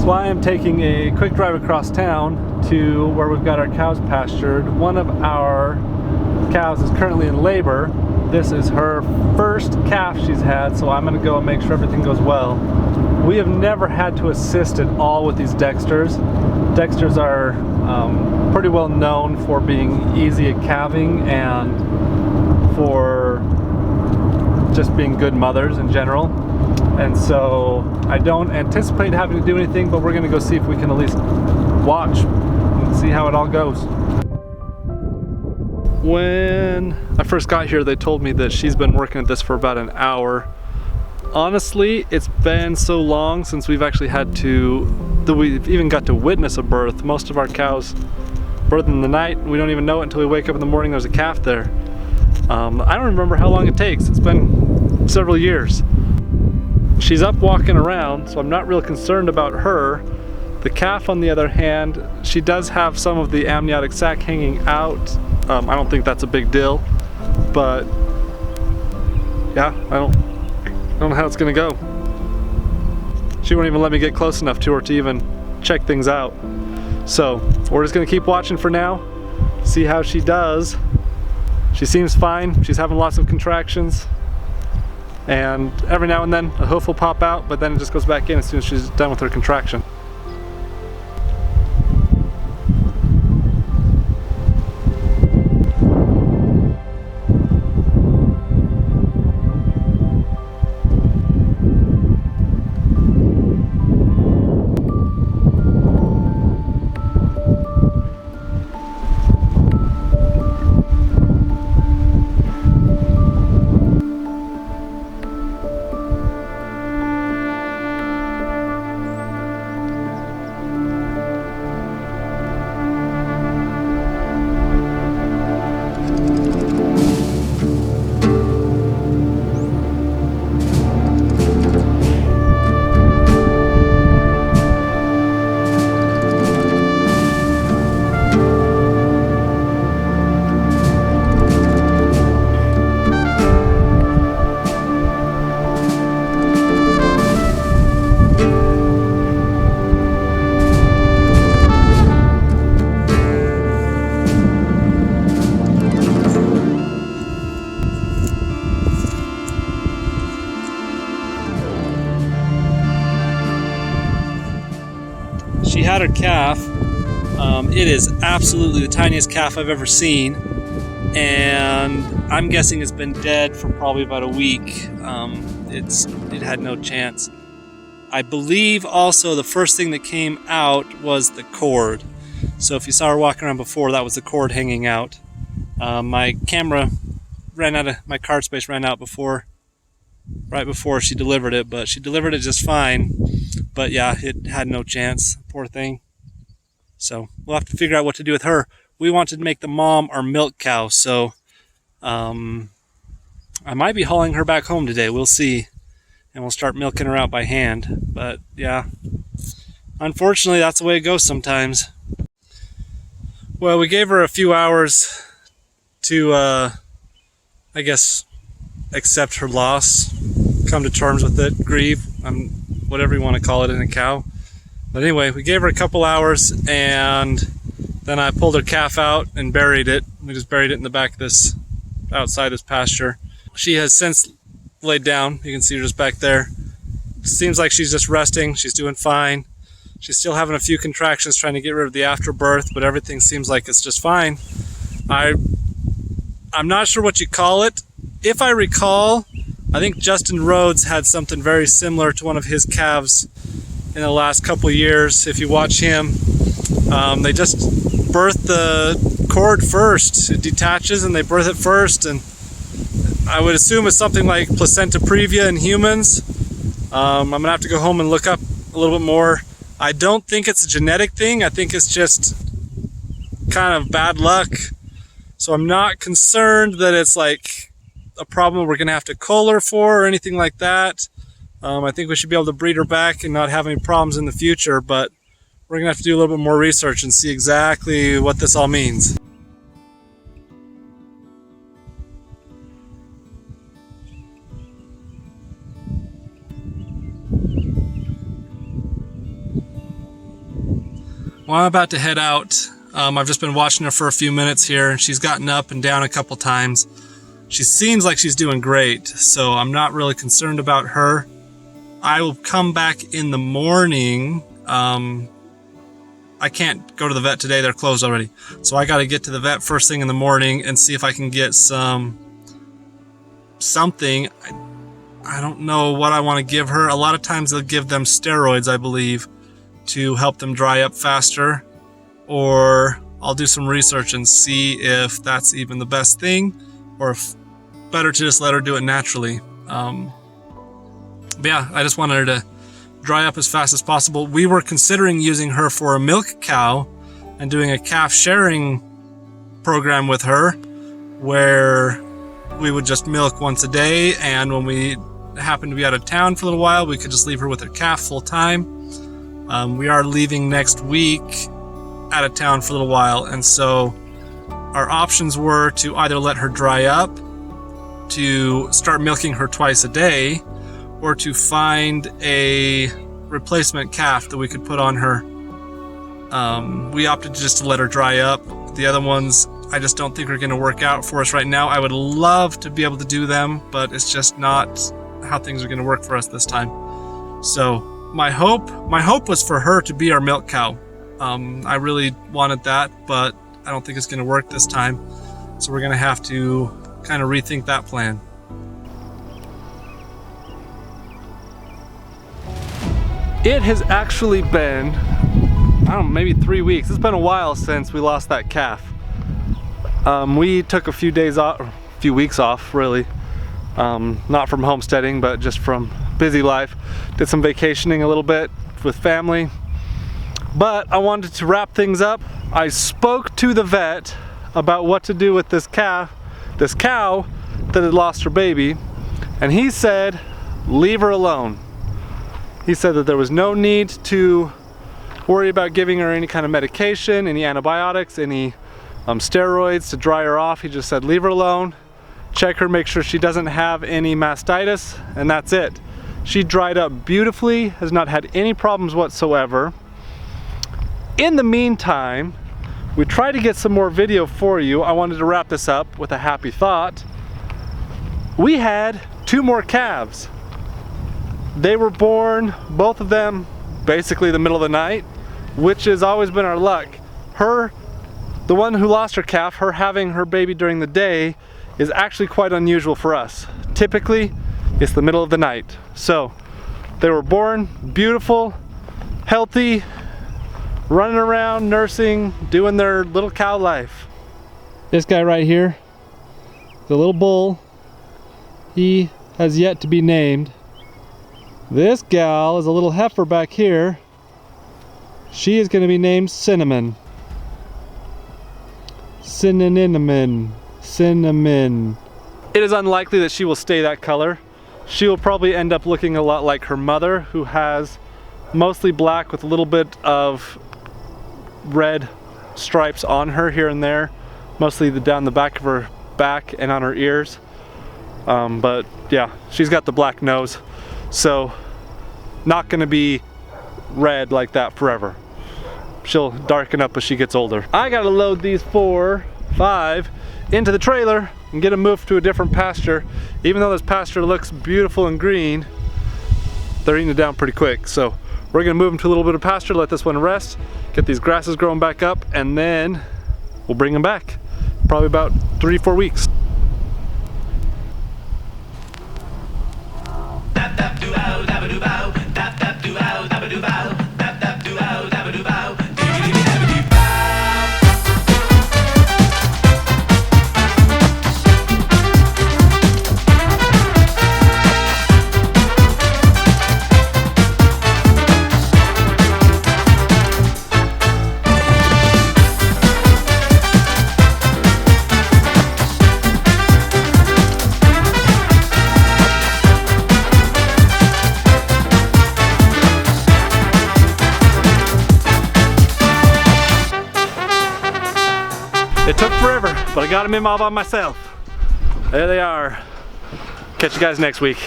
So I am taking a quick drive across town to where we've got our cows pastured. One of our cows is currently in labor. This is her first calf she's had, so I'm going to go and make sure everything goes well. We have never had to assist at all with these Dexters. Dexters are pretty well known for being easy at calving and for just being good mothers in general. And so I don't anticipate having to do anything, but we're going to go see if we can at least watch and see how it all goes. When I first got here, they told me that she's been working at this for about an hour. Honestly, it's been so long since we've actually we've even got to witness a birth. Most of our cows birth in the night. We don't even know it until we wake up in the morning there's a calf there. I don't remember how long it takes. It's been several years. She's up walking around, so I'm not real concerned about her. The calf, on the other hand, she does have some of the amniotic sac hanging out. I don't think that's a big deal, but yeah, I don't know how it's gonna go. She won't even let me get close enough to her to even check things out. So we're just gonna keep watching for now, see how she does. She seems fine. She's having lots of contractions. And every now and then a hoof will pop out, but then it just goes back in as soon as she's done with her contraction. She had her calf. It is absolutely the tiniest calf I've ever seen, and I'm guessing it's been dead for probably about a week. It had no chance. I believe also the first thing that came out was the cord. So if you saw her walking around before, that was the cord hanging out. My camera ran out of, my card space ran out right before she delivered it, but she delivered it just fine. But yeah, it had no chance, poor thing. So we'll have to figure out what to do with her. We wanted to make the mom our milk cow, so I might be hauling her back home today. We'll see, and we'll start milking her out by hand. But yeah, unfortunately, that's the way it goes sometimes. Well, we gave her a few hours to, I guess, accept her loss, come to terms with it, grieve, whatever you want to call it in a cow. But anyway, we gave her a couple hours, and then I pulled her calf out and buried it. We just buried it in the back of this, outside this pasture. She has since laid down. You can see her just back there. It seems like she's just resting. She's doing fine. She's still having a few contractions trying to get rid of the afterbirth, but everything seems like it's just fine. I'm not sure what you call it. If I recall, I think Justin Rhodes had something very similar to one of his calves in the last couple of years. If you watch him, they just birth the cord first. It detaches and they birth it first, and I would assume it's something like placenta previa in humans. I'm gonna have to go home and look up a little bit more. I don't think it's a genetic thing. I think it's just kind of bad luck. So I'm not concerned that it's like a problem we're gonna have to cull her for or anything like that. I think we should be able to breed her back and not have any problems in the future, but we're gonna have to do a little bit more research and see exactly what this all means. Well, I'm about to head out. I've just been watching her for a few minutes here, and she's gotten up and down a couple times. She seems like she's doing great, so I'm not really concerned about her. I will come back in the morning. I can't go to the vet today, they're closed already. So I got to get to the vet first thing in the morning and see if I can get something. I don't know what I want to give her. A lot of times they'll give them steroids, I believe, to help them dry up faster. Or I'll do some research and see if that's even the best thing, or if better to just let her do it naturally. But yeah, I just wanted her to dry up as fast as possible. We were considering using her for a milk cow and doing a calf sharing program with her, where we would just milk once a day, and when we happened to be out of town for a little while, we could just leave her with her calf full time. We are leaving next week out of town for a little while, and so our options were to either let her dry up, to start milking her twice a day, or to find a replacement calf that we could put on her. We opted just to let her dry up. The other ones, I just don't think are going to work out for us right now. I would love to be able to do them, but it's just not how things are going to work for us this time. So my hope was for her to be our milk cow. I really wanted that, but I don't think it's going to work this time. So we're going to have to kind of rethink that plan. It has actually been, I don't know, maybe 3 weeks. It's been a while since we lost that calf. We took a few days off, a few weeks off, really. Not from homesteading, but just from busy life. Did some vacationing a little bit with family. But I wanted to wrap things up. I spoke to the vet about what to do with this cow that had lost her baby, and he said, leave her alone. He said that there was no need to worry about giving her any kind of medication, any antibiotics, any steroids to dry her off. He just said, leave her alone, check her, make sure she doesn't have any mastitis, and that's it. She dried up beautifully, has not had any problems whatsoever. In the meantime, we tried to get some more video for you. I wanted to wrap this up with a happy thought. We had 2 more calves. They were born, both of them, basically the middle of the night, which has always been our luck. The one who lost her calf, her having her baby during the day, is actually quite unusual for us. Typically, it's the middle of the night. So, they were born beautiful, healthy, running around, nursing, doing their little cow life. This guy right here, the little bull, he has yet to be named. This gal is a little heifer back here. She is going to be named Cinnamon. Cinnamon. It is unlikely that she will stay that color. She will probably end up looking a lot like her mother, who has mostly black with a little bit of red stripes on her here and there, mostly down the back of her back and on her ears. But yeah, she's got the black nose. So, not going to be red like that forever. She'll darken up as she gets older. I got to load these 5 into the trailer and get them moved to a different pasture. Even though this pasture looks beautiful and green, they're eating it down pretty quick. So, we're going to move them to a little bit of pasture, let this one rest, get these grasses growing back up, and then we'll bring them back. Probably about 3-4 weeks. It took forever, but I got them in all by myself. There they are. Catch you guys next week.